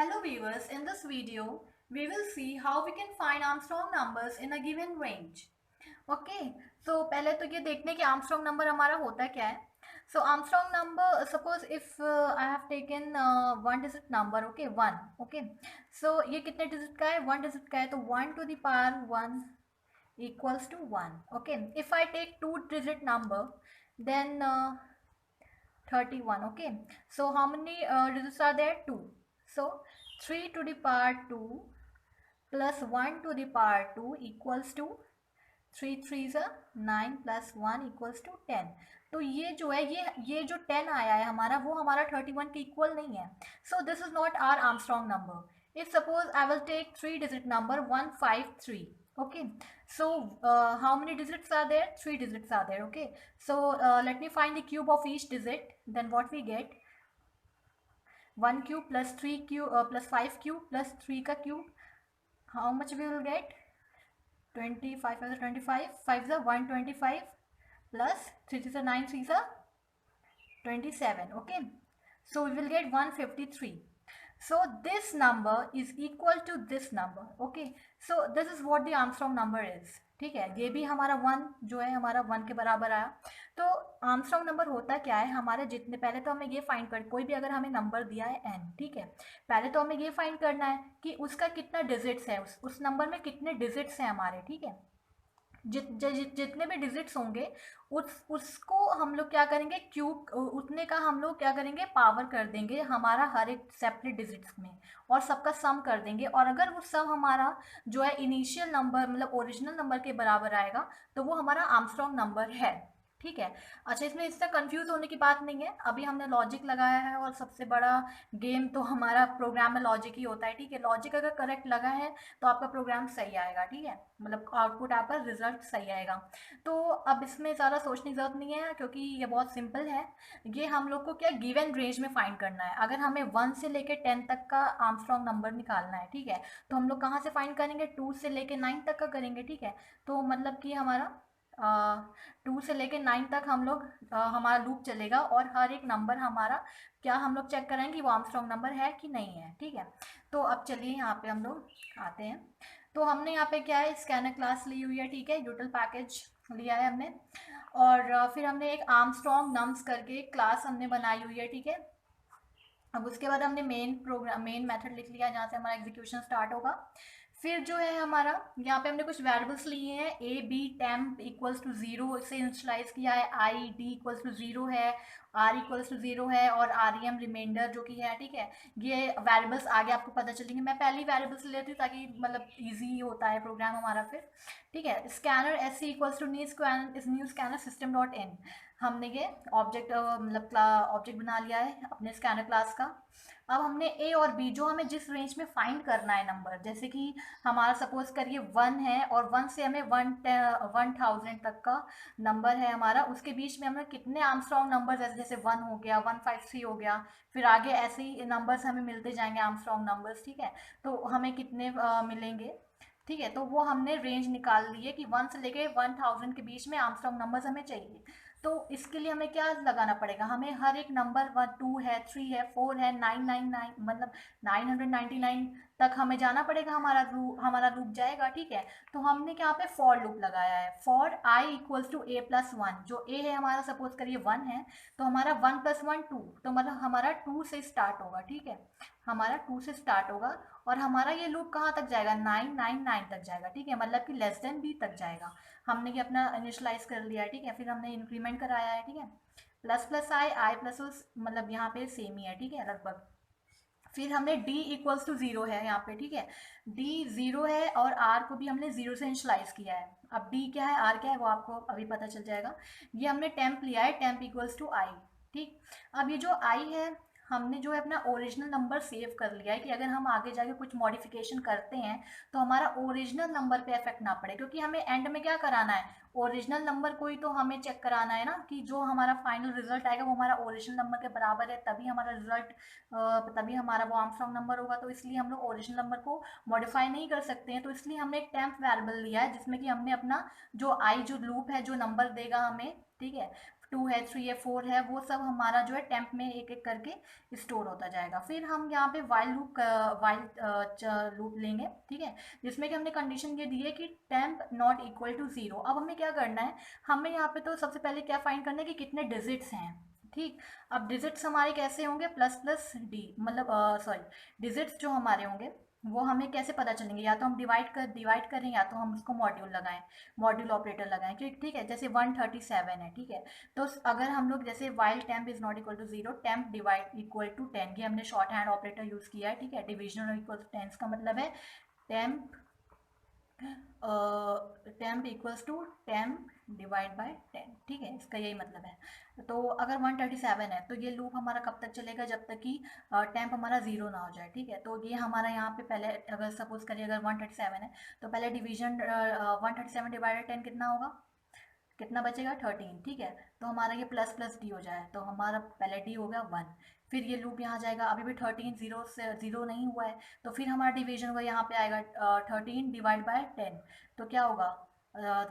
Hello viewers, in this video, we will see how we can find Armstrong numbers in a given range. Okay, so पहले तो ये देखने कि Armstrong number हमारा होता क्या है. So Armstrong number, suppose if I have taken one digit number, okay, one, okay. So ये कितने digit का है? One digit का है, तो 1 to the power 1 equals to 1. Okay, if I take two digit number, then 31. Okay, so how many digits are there? 2. So 3 to the power 2 plus 1 to the power 2 equals to 3 3s are 9 plus 1 equals to 10. तो ये जो है ये जो 10 आया है हमारा, वो हमारा 31 के इक्वल नहीं है. So this is not are Armstrong number. If suppose I will take three digit number 153. Okay, so how many digits are there? Three digits are there. Okay, so let me find the cube of each digit. Then what we get? 1 cube plus 3 cube plus 5 cube plus 3 का cube. How much we will get? 25 is 25, 5 is 125 plus 3 is 9, 3 is 27. Okay, so we will get 153. So this number is equal to this number. Okay, so this is what the Armstrong number is. ठीक है, ये भी हमारा 1 जो है हमारा 1 के बराबर आया. तो आर्मस्ट्रॉन्ग नंबर होता क्या है? हमारे जितने, पहले तो हमें ये फाइंड कर, कोई भी अगर हमें नंबर दिया है n, ठीक है, पहले तो हमें ये फाइंड करना है कि उसका कितना डिजिट्स है, उस नंबर में कितने डिजिट्स हैं हमारे. ठीक है, जितने भी डिजिट्स होंगे उसको हम लोग क्या करेंगे, क्यूब, उतने का हम लोग क्या करेंगे, पावर कर देंगे हमारा हर एक सेपरेट डिजिट्स में, और सबका सम कर देंगे. और अगर वो सम हमारा जो है इनिशियल नंबर मतलब ओरिजिनल नंबर के बराबर आएगा, तो वो हमारा आर्मस्ट्रॉन्ग नंबर है. ठीक है. अच्छा, इसमें इससे कंफ्यूज होने की बात नहीं है. अभी हमने लॉजिक लगाया है, और सबसे बड़ा गेम तो हमारा प्रोग्राम में लॉजिक ही होता है. ठीक है, लॉजिक अगर करेक्ट लगा है तो आपका प्रोग्राम सही आएगा. ठीक है, मतलब आउटपुट आपका रिजल्ट सही आएगा. तो अब इसमें ज़्यादा सोचने की ज़रूरत नहीं है, क्योंकि ये बहुत सिंपल है. ये हम लोग को क्या गिवन रेंज में फाइंड करना है. अगर हमें 1 से लेके 10 तक का आर्मस्ट्रॉन्ग नंबर निकालना है, ठीक है, तो हम लोग कहाँ से फाइंड करेंगे? 2 से लेके 9 तक का करेंगे. ठीक है, तो मतलब कि हमारा 2 से लेके 9 तक हम लोग हमारा लूप चलेगा, और हर एक नंबर हमारा क्या हम लोग चेक करेंगे कि वो आर्मस्ट्रॉन्ग नंबर है कि नहीं है. ठीक है, तो अब चलिए यहाँ पे हम लोग आते हैं. तो हमने यहाँ पे क्या है, स्कैनर क्लास ली हुई है. ठीक है, यूटिल पैकेज लिया है हमने, और फिर हमने एक आर्मस्ट्रॉन्ग नम्स करके क्लास हमने बनाई हुई है. ठीक है, अब उसके बाद हमने मेन मेथड लिख लिया, जहाँ से हमारा एग्जीक्यूशन स्टार्ट होगा. फिर जो है हमारा यहाँ पे हमने कुछ वेरिएबल्स लिए हैं. A B temp equals to 0 से इनिशियलाइज किया है. आई डी इक्वल्स टू 0 है. आर इक्वल्स टू 0 है, और आर ई एम रिमाइंडर जो कि है. ठीक है, ये वेरिएबल्स आगे आपको पता चलेंगे. मैं पहली वेरिएबल्स ले लेती हूँ ताकि मतलब ईजी होता है प्रोग्राम हमारा फिर. ठीक है, scanner S C equals to new scanner system dot in. हमने ये ऑब्जेक्ट मतलब ऑब्जेक्ट बना लिया है अपने स्कैनर क्लास का. अब हमने ए और बी, जो हमें जिस रेंज में फाइंड करना है नंबर, जैसे कि हमारा सपोज करिए 1 है, और 1 से हमें 1000 तक का नंबर है हमारा, उसके बीच में हमें कितने आर्मस्ट्रॉन्ग नंबर, जैसे 1 हो गया, 153 हो गया, फिर आगे ऐसे ही नंबर्स हमें मिलते जाएंगे आर्मस्ट्रॉन्ग नंबर्स. ठीक है, तो हमें कितने मिलेंगे. ठीक है, तो वो हमने रेंज निकाल ली है कि 1 से लेके 1000 के बीच में आर्मस्ट्रॉन्ग नंबर्स हमें चाहिए. तो इसके लिए हमें क्या लगाना पड़ेगा, हमें हर एक नंबर 1 2 है, 3 है, 4 है, 999 मतलब 999 तक हमें जाना पड़ेगा. हमारा लूप जाएगा. ठीक है, तो हमने यहाँ पे फॉर लूप लगाया है. For I equals to A plus 1. जो ए है हमारा सपोज करिए 1 है, तो हमारा 1 प्लस 1 2, तो मतलब हमारा 2 से स्टार्ट होगा. ठीक है, हमारा 2 से स्टार्ट होगा, और हमारा ये लूप कहाँ तक जाएगा? 999 तक जाएगा. ठीक है, मतलब कि लेस देन बी तक जाएगा. हमने ये अपना इनिशलाइज कर लिया है. ठीक है, फिर हमने इंक्रीमेंट कराया है. ठीक है, प्लस प्लस आई प्लस उस मतलब यहाँ पे सेम ही है. ठीक है, लगभग. फिर हमने d इक्वल्स टू 0 है यहाँ पे. ठीक है, d 0 है, और r को भी हमने 0 से इनिशलाइज किया है. अब d क्या है, r क्या है, वो आपको अभी पता चल जाएगा. ये हमने टेम्प लिया है, टेम्प इक्वल्स टू आई. ठीक, अब ये जो i है, हमने जो है अपना ओरिजिनल नंबर सेव कर लिया है कि अगर हम आगे जाके कुछ मॉडिफिकेशन करते हैं तो हमारा ओरिजिनल नंबर पे इफेक्ट ना पड़े, क्योंकि हमें एंड में क्या कराना है, ओरिजिनल नंबर को ही तो हमें चेक कराना है ना, कि जो हमारा फाइनल रिजल्ट आएगा वो हमारा ओरिजिनल नंबर के बराबर है, तभी हमारा रिजल्ट, तभी हमारा वो आर्मस्ट्रॉन्ग नंबर होगा. तो इसलिए हम लोग ओरिजिनल नंबर को मॉडिफाई नहीं कर सकते हैं. तो इसलिए हमने एक टेम्प वेरिएबल लिया है, जिसमें कि हमने अपना जो आई जो लूप है, जो नंबर देगा हमें, ठीक है, 2 है, 3 है, 4 है, वो सब हमारा जो है टेम्प में एक एक करके स्टोर होता जाएगा। फिर हम यहाँ पे वाइल लूप लेंगे, ठीक है, जिसमें कि हमने कंडीशन ये दी है कि टेम्प नॉट इक्वल टू 0। अब हमें क्या करना है, हमें यहाँ पे तो सबसे पहले क्या फाइंड करना है कि कितने डिजिट्स हैं, ठीक। अब डिजिट्स हमारे कैसे होंगे, प्लस प्लस डी, मतलब सॉरी, डिजिट्स जो हमारे होंगे वो हमें कैसे पता चलेंगे, या तो हम डिवाइड करें या तो हम उसको मॉड्यूल लगाएं, मॉड्यूल ऑपरेटर लगाएं, क्योंकि ठीक है, जैसे 137 है, ठीक है, तो अगर हम लोग जैसे while temp is not equal to 0, temp divide equal to 10, ये हमने शॉर्ट हैंड ऑपरेटर यूज किया है, ठीक है, डिविजन इक्वल टू 10 का मतलब है temp temp equals to temp divide by 10, ठीक है, इसका यही मतलब है। तो अगर 137 है तो ये लूप हमारा कब तक चलेगा, जब तक कि टेम्प हमारा 0 ना हो जाए, ठीक है। तो ये हमारा यहाँ पे पहले अगर सपोज करिए अगर 137 है तो पहले डिवीजन 137 डिवाइडेड 10 कितना होगा, कितना बचेगा 13, ठीक है। तो हमारा ये प्लस प्लस डी हो जाए तो हमारा पहले डी हो गया 1, फिर ये लूप यहाँ जाएगा, अभी भी 13 0 से 0 नहीं हुआ है, तो फिर हमारा डिवीजन होगा, यहाँ पे आएगा 13 डिवाइड बाय 10, तो क्या होगा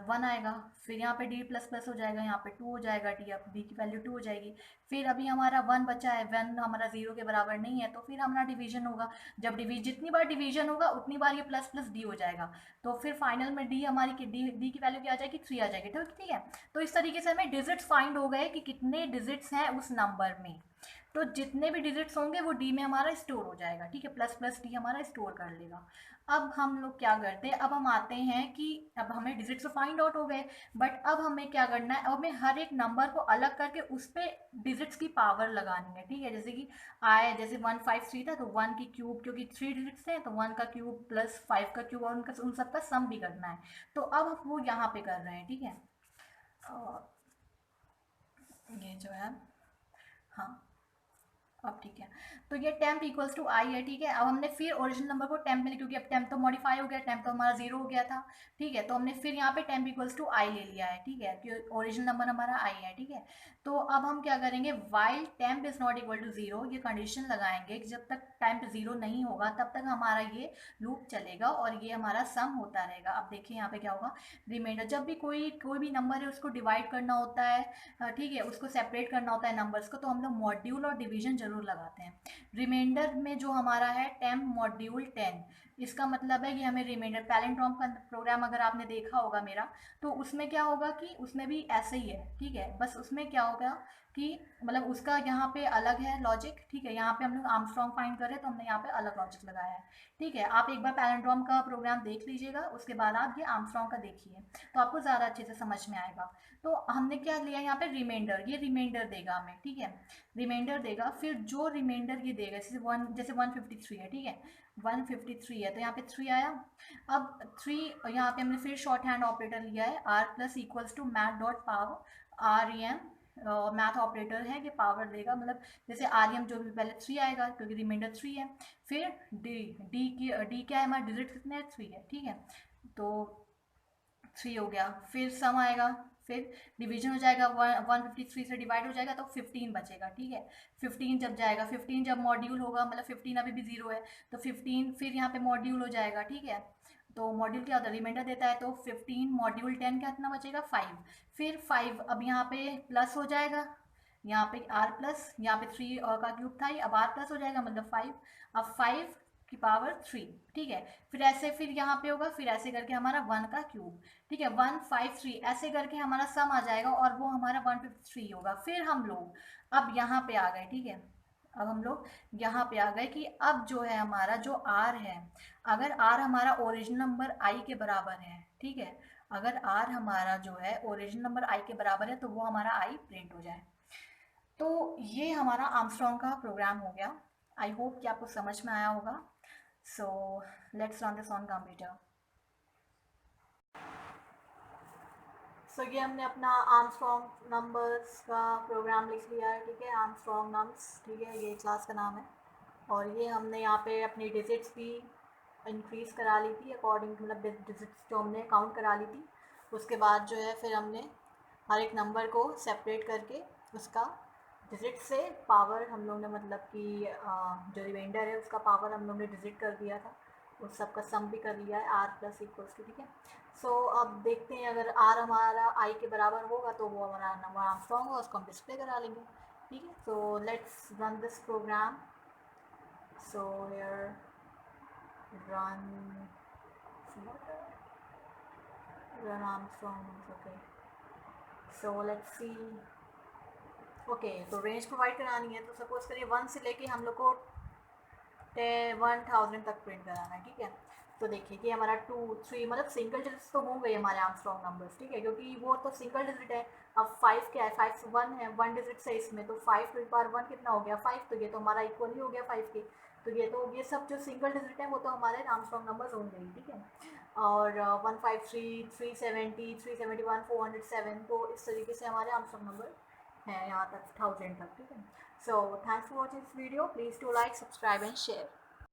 1 आएगा, फिर यहाँ पे डी प्लस प्लस हो जाएगा, यहाँ पे 2 हो जाएगा डी, अब डी की वैल्यू 2 हो जाएगी, फिर अभी हमारा 1 बचा है, 1 हमारा 0 के बराबर नहीं है, तो फिर हमारा डिवीजन होगा, जब जितनी बार डिवीजन होगा उतनी बार ये प्लस प्लस डी हो जाएगा, तो फिर फाइनल में डी हमारी डी की वैल्यू क्या आ जाएगी, 3 आ जाएगी, ठीक है। तो इस तरीके से हमें डिजिट्स फाइंड हो गए कि कितने डिजिट्स हैं उस नंबर में, तो जितने भी डिजिट्स होंगे वो डी में हमारा स्टोर हो जाएगा, ठीक है, प्लस प्लस डी हमारा स्टोर कर लेगा। अब हम लोग क्या करते हैं, अब हम आते हैं कि अब हमें डिजिट्स तो फाइंड आउट हो गए, बट अब हमें क्या करना है, अब हमें हर एक नंबर को अलग करके उस पर डिजिट्स की पावर लगानी है, ठीक है, जैसे कि आए जैसे 153 था तो 1 की क्यूब, क्योंकि 3 डिजिट्स हैं तो 1 का क्यूब प्लस 5 का क्यूब और उनका उन सबका सम भी करना है, तो अब हम वो यहाँ पे कर रहे हैं, ठीक है। ये जो है, हाँ, अब ठीक है, तो ये टेम्प इक्वल्स टू आई है, ठीक है। अब हमने फिर ओरिजिनल नंबर को टेम्प में, क्योंकि अब टेम्प तो मॉडिफाई हो गया, टेम्प तो हमारा 0 हो गया था, ठीक है, तो हमने फिर यहाँ पे टेम्प इक्वल्स टू आई ले लिया है, ठीक है, कि ओरिजिनल नंबर हमारा आई है, ठीक है। तो अब हम क्या करेंगे, while temp is not equal to 0, ये कंडीशन लगाएंगे कि जब तक टेम्प 0 नहीं होगा तब तक हमारा ये लूप चलेगा और ये हमारा सम होता रहेगा। अब देखिए यहाँ पे क्या होगा, रिमाइंडर, जब भी कोई भी नंबर है उसको डिवाइड करना होता है, ठीक है, उसको सेपरेट करना होता है नंबर्स को, तो हम लोग मॉड्यूल और डिवीजन जरूर लगाते हैं। रिमाइंडर में जो हमारा है टेम्प मॉड्यूल 10, इसका मतलब है कि हमें रिमाइंडर, पैलिंड्रोम का प्रोग्राम अगर आपने देखा होगा मेरा, तो उसमें क्या होगा कि उसमें भी ऐसे ही है, ठीक है, बस उसमें क्या होगा कि मतलब उसका यहाँ पे अलग है लॉजिक, ठीक है, यहाँ पे हम लोग आर्मस्ट्रॉन्ग फाइंड कर रहे हैं तो हमने यहाँ पे अलग लॉजिक लगाया है, ठीक है। आप एक बार पैलिंड्रोम का प्रोग्राम देख लीजिएगा, उसके बाद आप ये आर्मस्ट्रॉन्ग का देखिए तो आपको ज़्यादा अच्छे से समझ में आएगा। तो हमने क्या लिया यहाँ पे रिमाइंडर, ये रिमाइंडर देगा हमें, ठीक है, रिमाइंडर देगा, फिर जो रिमाइंडर ये देगा जैसे 153 है, ठीक है, 153 है तो यहाँ पे 3 आया। अब 3 यहाँ पे हमने फिर शॉर्ट हैंड ऑपरेटर लिया है, R plus equals to math dot power R E M, math operator है कि पावर देगा, मतलब जैसे आर एम जो भी पहले 3 आएगा क्योंकि रिमाइंडर 3 है, फिर डी क्या है हमारा, डिजिट कितने हैं, 3 है, ठीक है, तो 3 हो गया, फिर सम आएगा, फिर डिवीजन हो जाएगा, 153 से डिवाइड हो जाएगा तो 15 बचेगा, ठीक है। 15 जब जाएगा, 15 जब मॉड्यूल होगा, मतलब 15 अभी भी 0 है तो 15 फिर यहाँ पे मॉड्यूल हो जाएगा, ठीक है। तो मॉड्यूल क्या होता है, रिमाइंडर देता है, तो 15 मॉड्यूल 10 का कितना बचेगा 5, फिर 5 अब यहाँ पे प्लस हो जाएगा, यहाँ पे आर प्लस, यहाँ पे 3 का क्यूब था ये, अब आर प्लस हो जाएगा मतलब 5, अब 5 की पावर 3, ठीक है, फिर ऐसे फिर यहाँ पे होगा, फिर ऐसे करके हमारा 1 का क्यूब, ठीक है, 153 ऐसे करके हमारा सम आ जाएगा और वो हमारा 153 होगा। फिर हम लोग अब यहाँ पे आ गए, ठीक है, अब हम लोग यहाँ पे आ गए कि अब जो है हमारा जो आर है, अगर आर हमारा ओरिजिनल नंबर आई के बराबर है, ठीक है, अगर आर हमारा जो है ओरिजिनल नंबर आई के बराबर है तो वो हमारा आई प्रिंट हो जाए। तो ये हमारा आर्मस्ट्रॉन्ग का प्रोग्राम हो गया। आई होप कि आपको समझ में आया होगा। So let's run this on computer. So ये हमने अपना आर्मस्ट्रॉन्ग नंबर्स का प्रोग्राम लिख लिया है, ठीक है, आर्मस्ट्रॉन्ग नंबर्स, ठीक है, ये क्लास का नाम है, और ये हमने यहाँ पे अपनी डिजिट्स भी इंक्रीज़ करा ली थी अकॉर्डिंग, मतलब डिजिट्स जो हमने काउंट करा ली थी, उसके बाद जो है फिर हमने हर एक नंबर को सेपरेट करके उसका डिजिट से पावर हम लोग ने, मतलब कि जो रिमाइंडर है उसका पावर हम लोग ने डिजिट कर दिया था, उस सब का सम भी कर लिया है आर प्लस इक्वल्स टू, ठीक है। सो अब देखते हैं अगर आर हमारा आई के बराबर होगा तो वो हमारा नंबर आर्मस्ट्रॉन्ग होगा, उसको हम डिस्प्ले करा लेंगे, ठीक है। So let's run this program. So here run run Armstrong, okay, so let's see। Okay तो रेंज प्रोवाइड करानी है, तो सपोज करिए 1 से लेके हम लोग को 1000 तक प्रिंट कराना है, ठीक है। तो देखिए कि हमारा 2 3 मतलब सिंगल डिजिट्स तो हो गए हमारे आर्मस्ट्रॉन्ग नंबर्स, ठीक है, क्योंकि वो तो सिंगल डिजिट है। अब 5 क्या है, 5 से 1 है, 1 डिजिट है इसमें, तो 5 टू पावर 1 कितना हो गया 5, तो ये तो हमारा इक्वल ही हो गया 5 के। तो ये सब जो सिंगल डिजिट है वो तो हमारे आर्मस्ट्रॉन्ग नंबर्स होंगे ही, ठीक है। और 153 370 371 407, तो इस तरीके से हमारे आर्मस्ट्रॉन्ग नंबर हैं यहाँ तक 1000 तक, ठीक है। So thanks for watching this video, please to like subscribe and share.